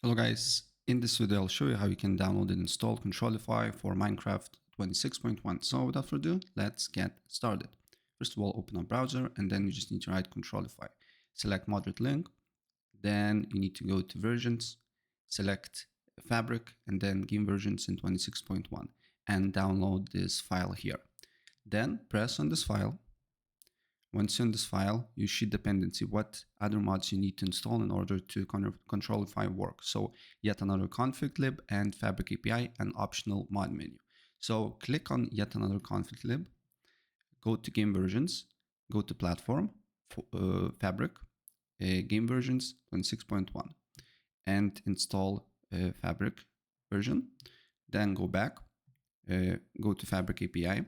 Hello guys, in this video I'll show you how you can download and install Controlify for Minecraft 26.1. So without further ado, let's get started. First of all, open a browser and then you just need to write Controlify. Select moderate link, then you need to go to versions, select Fabric and then game versions in 26.1 and download this file here. Then press on this file. Once you're in this file, you see dependency, what other mods you need to install in order to Controlify work. So yet another config lib and Fabric API and optional mod menu. So click on yet another config lib, go to game versions, go to platform, Fabric, game versions 26.1 and install Fabric version. Then go back, go to Fabric API,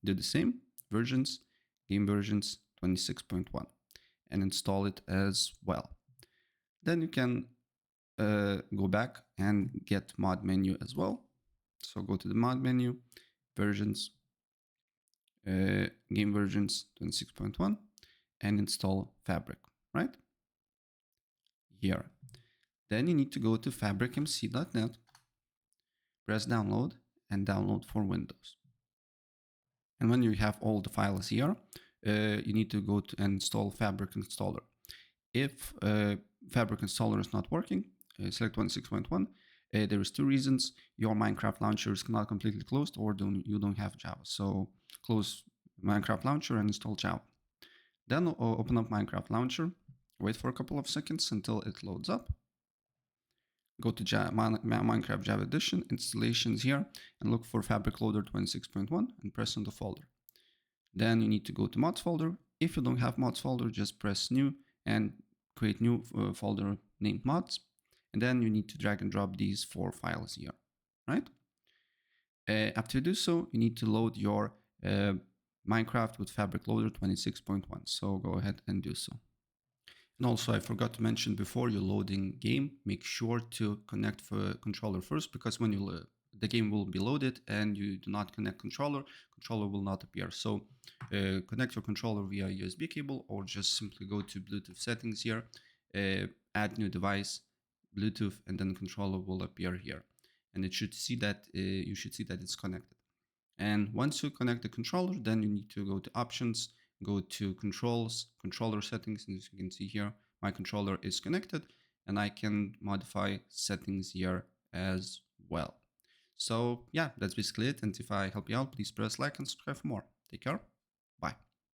do the same, versions, game versions 26.1 and install it as well. Then you can go back and get mod menu as well. So go to the mod menu, versions, game versions 26.1 and install Fabric, right? Here. Then you need to go to fabricmc.net, press download and download for Windows. And when you have all the files here, you need to go to install Fabric Installer. If Fabric Installer is not working, select 26.1. There is two reasons. Your Minecraft launcher is not completely closed or you don't have Java. So close Minecraft launcher and install Java. Then open up Minecraft launcher, wait for a couple of seconds until it loads up. Go to Minecraft Java Edition, installations here, and look for Fabric Loader 26.1 and press on the folder. Then you need to go to mods folder. If you don't have mods folder, just press new and create new folder named mods. And then you need to drag and drop these 4 files here, right? After you do so, you need to load your Minecraft with Fabric Loader 26.1. So go ahead and do so. And also, I forgot to mention before you're loading game, make sure to connect for controller first, because when you the game will be loaded and you do not connect controller will not appear. So connect your controller via USB cable or just simply go to Bluetooth settings here, add new device, Bluetooth, and then controller will appear here. And it should see that you should see that it's connected. And once you connect the controller, then you need to go to options, go to controls, controller settings, and as you can see here, my controller is connected and I can modify settings here as well. So yeah, that's basically it. And if I help you out, please press like and subscribe for more. Take care.